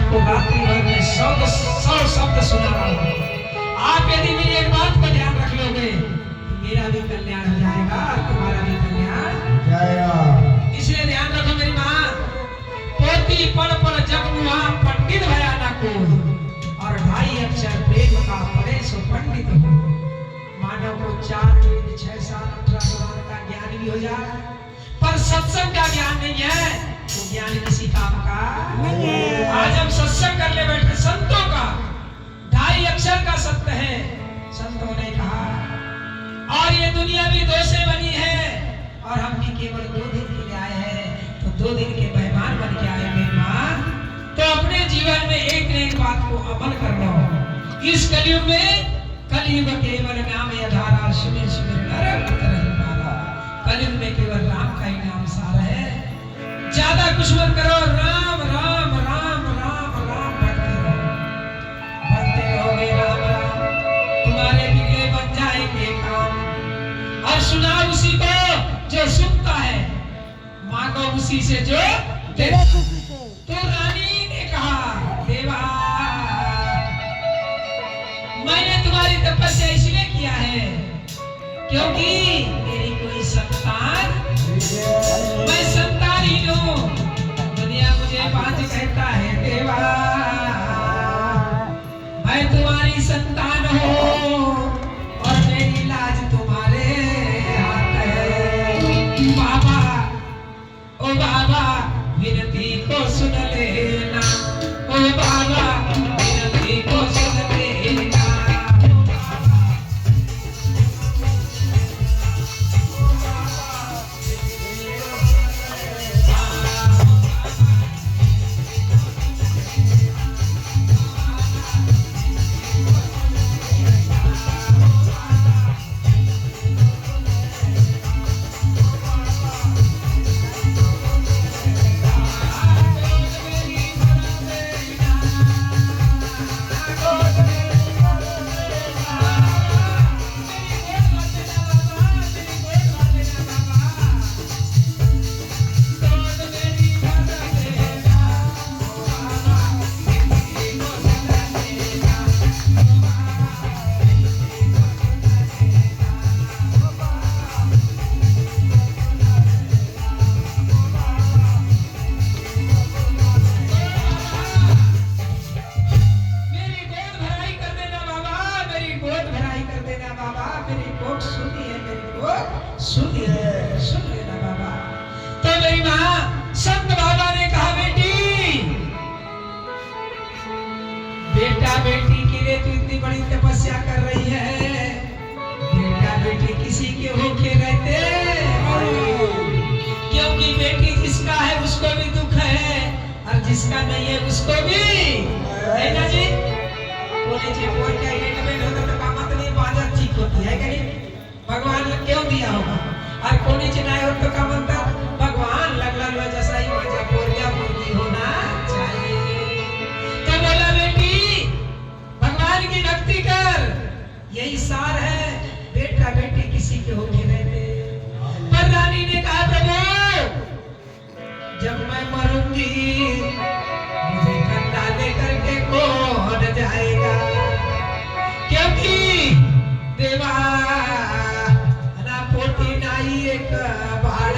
आपको रात्रि भर में 100 शब्द सुना रहा हूँ। आप यदि मेरी एक बात को ध्यान रख लोगे, मेरा भी कल्याण हो जाएगा और तुम्हारा भी कल्याण जाएगा। इसलिए ध्यान रखो मेरी माँ, पोती पढ़ पढ़ जग मुआ पंडित भया ना कोई, और 2.5 अक्षर प्रेम का पढ़े सो पंडित हो। मानव को 4 वेद 6 साल 18 पुराण का ज्ञान भी हो जाए, पर सत्संग का ज्ञान नहीं है तो ज्ञान किसी काम का नहीं है। आज हम सत्संग करने बैठे संतों का 2.5 अक्षर का सत्य है, संतों ने कहा। और ये दुनिया भी 2 से बनी है, और हम भी केवल 2 दिन के लिए आए हैं, तो 2 दिन के मेहमान बन के आए मेहमान। तो अपने जीवन में एक न एक बात को अमल कर लो। इस कलयुग में कलयुग केवल नाम आधारा, सुमिर सुमिर नर उतरहि पारा। कलयुग में केवल राम का ही नाम सार है। ज्यादा कुछ मत करो, राम राम राम राम राम बढ़ते रहोगे राम राम, तुम्हारे बिगड़े बन जाएंगे काम। और सुनाओ उसी को जो सुनता है, मांगो उसी से जो देता। तो रानी ने कहा, देवा मैंने तुम्हारी तपस्या इसलिए किया है क्योंकि मेरी कोई संतान, मैं संतानहीन हूँ। दुनिया मुझे बात कहता है देवा मैं तुम्हारी संतान हूँ, और मेरी लाज तुम्हारे हाथ है। बाबा ओ बाबा विनती को सुन लेना, ओ बाबा विनती को सुन लेना। सुन लेना बाबा। तो मेरी माँ संत बाबा ने कहा, बेटा बेटी के लिए तू इतनी बड़ी तपस्या कर रही है, बेटा बेटी किसी के होके रहते, क्योंकि बेटी जिसका है उसको भी दुख है, और जिसका नहीं है उसको भी है ना जी। बोले जी बोल क्या एडमेंट होता तो काम नहीं बाजा ठीक होती है क्या नहीं, भगवान ने क्यों दिया होगा। और कोनी चिनाई हो तो का बनता भगवान लगला लो जैसा ही मजा बोरिया मुर्गी होना चाहिए। तो बोला बेटी भगवान की भक्ति कर, यही सार है, बेटा बेटी किसी के होके रहते। पर रानी ने कहा प्रभु जब मैं मरूंगी मुझे कंधा लेकर के कौन जाएगा, क्योंकि देवा ना पोटी नाई एक बाड़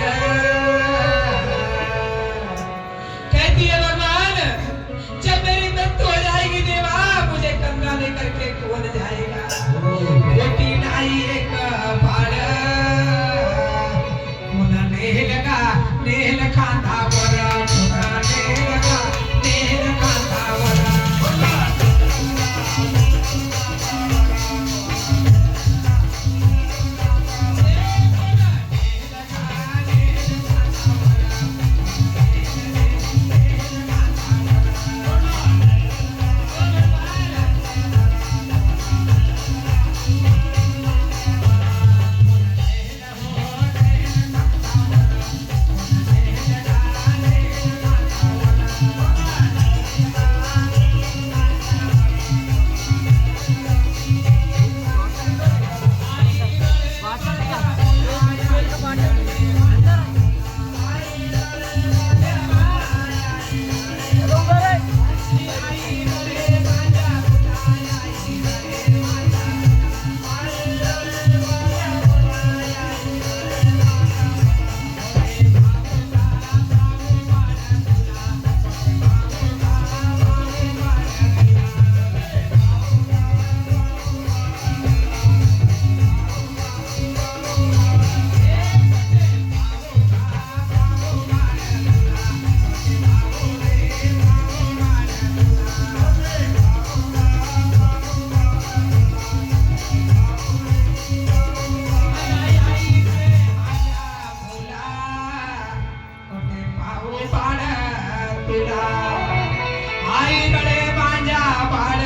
आई बड़े मांझा बाड़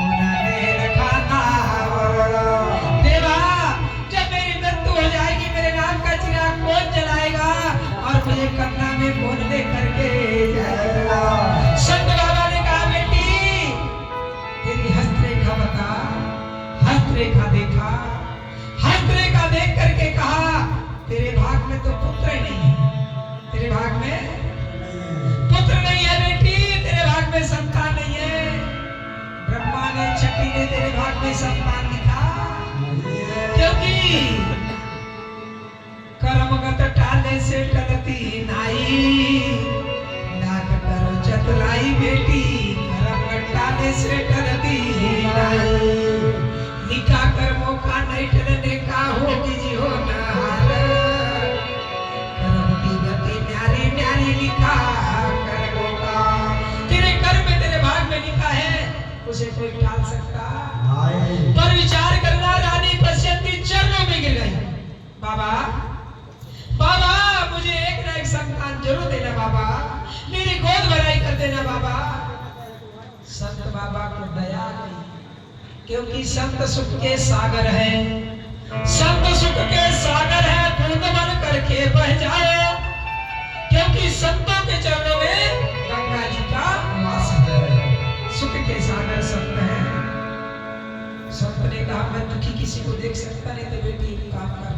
उन्होंने रखा था देवा जब मेरी मृत्यु हो जाएगी मेरे नाम का चिराग कौन जलाएगा और मुझे कन्ना में कौन ले करके जाएगा। संत बाबा ने कहा बेटी तेरी हस्तरेखा बता। हस्तरेखा देखा, हस्तरेखा देख करके कहा तेरे भाग में तो पुत्र ही नहीं है, तेरे भाग में पुत्र नहीं है बेटी, तेरे भाग में संतान नहीं है। ब्रह्मा ने छठी ने तेरे भाग में संतान लिखा क्योंकि कर्मगत टाले से टलती नाई लाख करो चतुराई बेटी कर्मगत टाले से टलती नाई लिखा कर्मों का नहीं टलने का होगी जी हो नार कर्म की गति न्यारी न्यारी लिखा कर्मों का तेरे कर्म में तेरे भाग में लिखा है उसे कोई टाल सकता पर विचार करना। रानी पश्यंती चरणों में गिर गई। बाबा बाबा मुझे एक ना एक संतान जरूर देना बाबा, मेरी गोद भराई कर देना बाबा। संत बाबा को दया आई क्योंकि संत सुख के सागर है, संत सुख के सागर है बूंद बन करके बह जाओ क्योंकि संतों के चरणों में गंगा जी का वास है। सुख के सागर संत है। संत ने कहा मैं दुखी किसी को देख सकता नहीं तो बेटी एक काम कर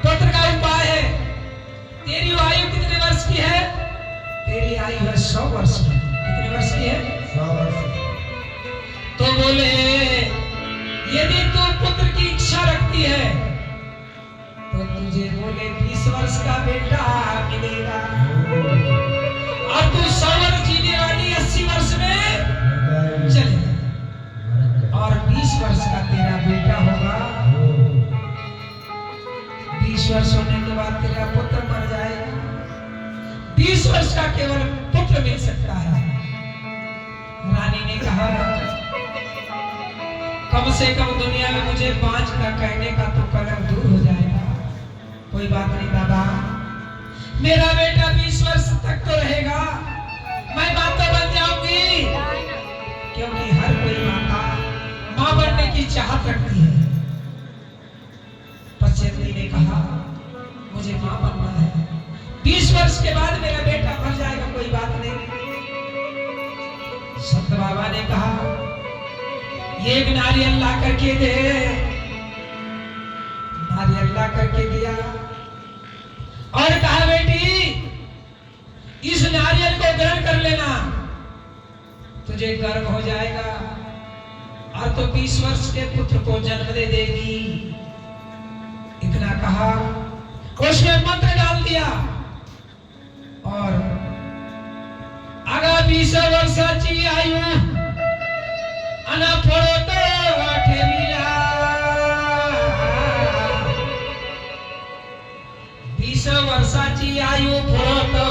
पुत्र का उपाय है। तेरी आयु कितने वर्ष की है? तेरी आयु है 100 वर्ष की। कितने वर्ष की है? 100 वर्ष। तो बोले यदि तू पुत्र की इच्छा रखती है तो तुझे बोले 20 वर्ष का बेटा मिलेगा और तू 100 वर्ष जीने वाली 80 वर्ष में चले और 20 वर्ष का तेरा बेटा होगा। 20 वर्ष होने के बाद तेरा पुत्र मर जाएगा। 20 वर्ष का केवल पुत्र मिल सकता है। रानी ने कहा कम से कम दुनिया में मुझे 5 का कहने का तो कलम दूर हो जाएगा। कोई बात नहीं बाबा, मेरा बेटा 20 वर्ष तक तो रहेगा, मैं माता बन जाऊंगी क्योंकि हर कोई माता मां बनने की चाहत रखती है। पश्यंती ने कहा मुझे मां बनना है, 20 वर्ष के बाद मेरा बेटा मर जाएगा, कोई बात नहीं। संत बाबा ने कहा एक नारियल ला करके दे। नारियल ला करके दिया और कहा बेटी इस नारियल को ग्रहण कर लेना, तुझे गर्व हो जाएगा और तो 20 वर्ष के पुत्र को जन्म दे देगी। इतना कहा उसने मंत्र डाल दिया और आगा 20 वर्षाची आयु अना फोड़ो तो ठेवीला 20 वर्षाची आयु फोड़ो तो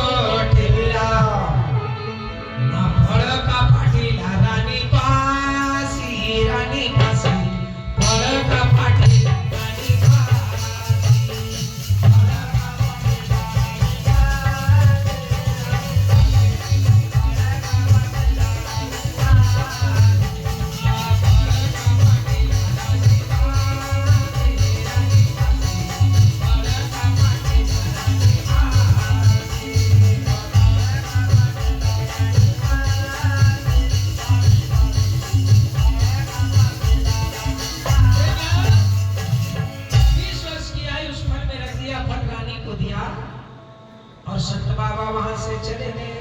ठेवीला ना फळ का पाटीला राणी पासी राणी पासी फळ का पाटीला राणी पासी और संत बाबा वहां से चले गए।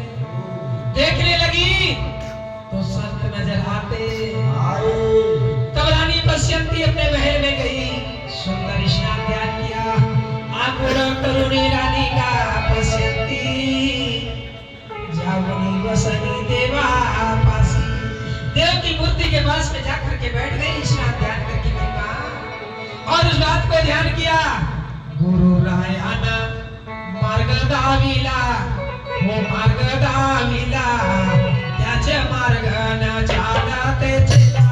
देखने लगी तो संत नजर आते आए। तब रानी पश्यंती अपने महल में गई, सुंदर स्नान ध्यान किया। आकुल करुणी रानी का पश्यंती जावनी वसनी देवा पासी। देव की मूर्ति के पास में जाकर के बैठ गई, स्नान ध्यान करके महिमा और उस बात को ध्यान किया। गुरु रायाना मार्ग दाविला वो मार्ग दाविला त्याचे मार्ग न झाला तेचेला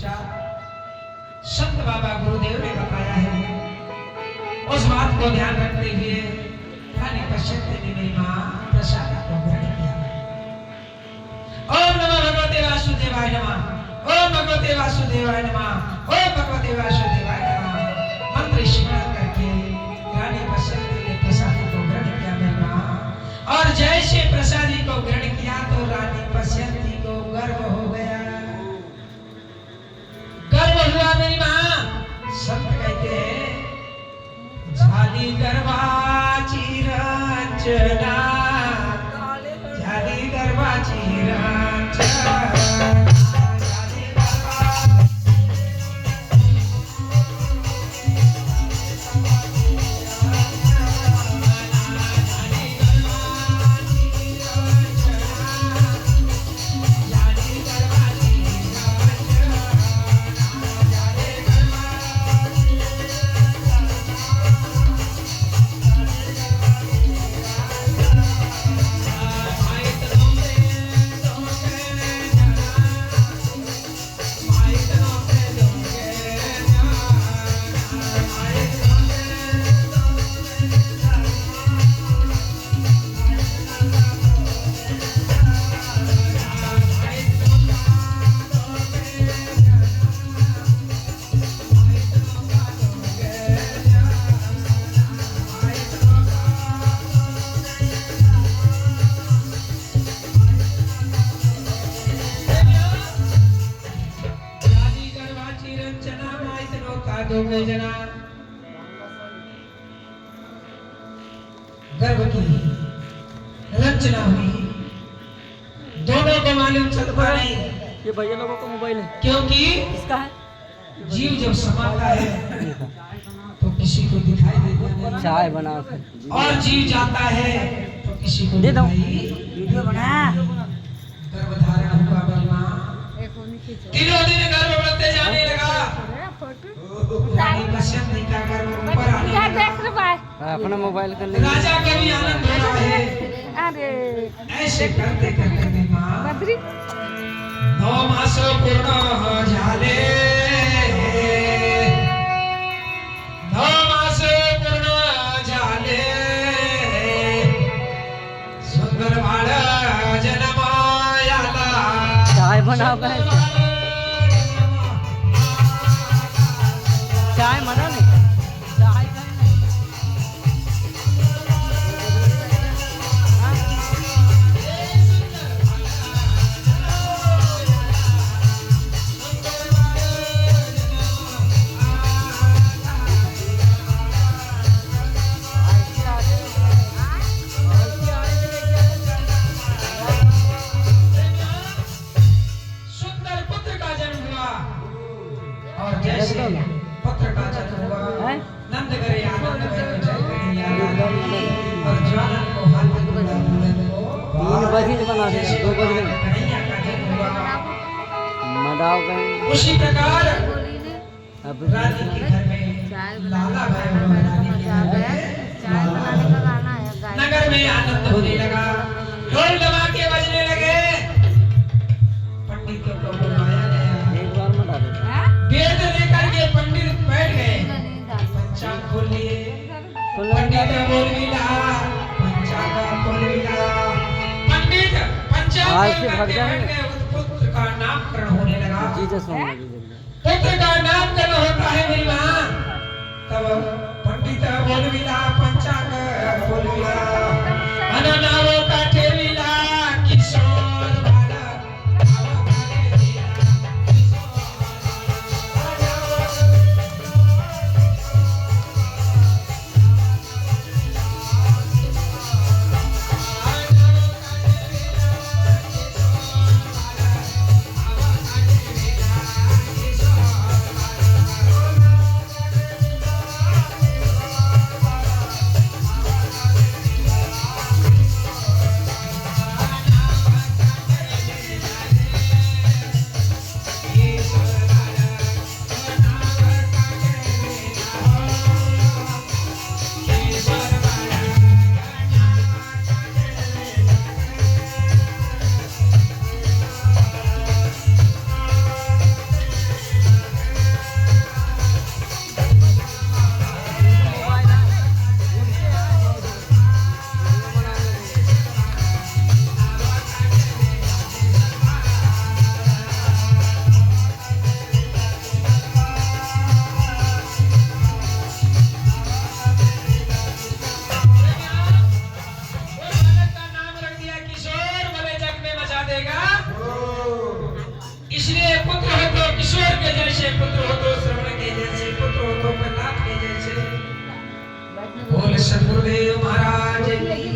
बच्चा संत बाबा गुरुदेव ने बताया है, उस बात को ध्यान रखते हुए रानी पश्यंती ने मेरी मां प्रसाद को ग्रहण किया। ओम नमो भगवते वासुदेवाय नमः, ओम भगवते वासुदेवाय नमः, ओम भगवते वासुदेवाय नमः मंत्र स्मरण करके रानी पश्यंती ने प्रसाद को ग्रहण किया मेरी मां। और जैसे प्रसादी को ग्रहण किया तो रानी पश्यंती को गर्व हो गया, गर्व हुआ मेरी मां। संत कहते हैं झाली गर्भाची रचना, झाली गर्भाची रचना, गर्भ की रचना हुई। दोनों को मालूम चलता नहीं ये भैया लोगों का मोबाइल है, क्योंकि इसका है। जीव जब समाता है तो किसी को दिखाई देता नहीं, चाय बना और जीव जाता है तो किसी को दे दो, दिखाई वीडियो बना। गर्भ धारण हुआ मेरी मां, दिनों दिन गर्भ बढ़ते जाने लगा। रानी पश्यंती का गर्भ ऊपर आने लगा। अपना मोबाइल कर ले। राजा को भी आनंद हो रहा है। अरे ऐसे करते करते मेरी मां बद्री 9 मास पूर्ण झाले, 9 मास पूर्ण झाले, सुंदर बाळ जन्मायाला। चाय बनाओ काय? चाय मना नहीं, चाय का नहीं। सुंदर पुत्र का जन्म हुआ, और जैसे पुत्र का जन्म हुआ नंद करे आनंद भयो जय कन्हैया, और ज्वालन को हाथ में बुलंद को 3 बजे बना दे, 2 बज गए। कन्हैया का जन्म हुआ। मदाव गए। उसी प्रकार अब रानी के घर में लाला भयो हुआ, रानी के घर में लाला। नगर में आनंद होने लगा, ढोल धमाके बजने लगे, पंडितों को बुलाया गया। एक बार मत डालो। वेद लेकर के पंडित बैठ गए, पंचांग खोल लिए, पंडित बोल मिला, पंचांग खोल मिला। पंडित पंचांग आज से खोल भाग करके जाएंगे। बैठ गए, उस पुत्र का नामकरण होने लगा। जीसस होना जीसस। पुत्र का नामकरण होता है मेरी मां, तब पंडित बोल मिला, पंचांग खोल मिला, अननावो काठे मिला, किशोर बाला आवा काटे दिया,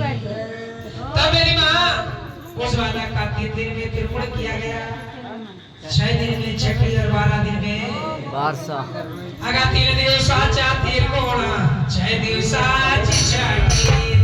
तब मेरी माँ उस वादा का 3 दिन में त्रिपुण किया गया, 6 दिन में छठी और 12 दिन में बारसा अगा 3 दिवसाच्या 3 कोण 6 दिवसाची छठी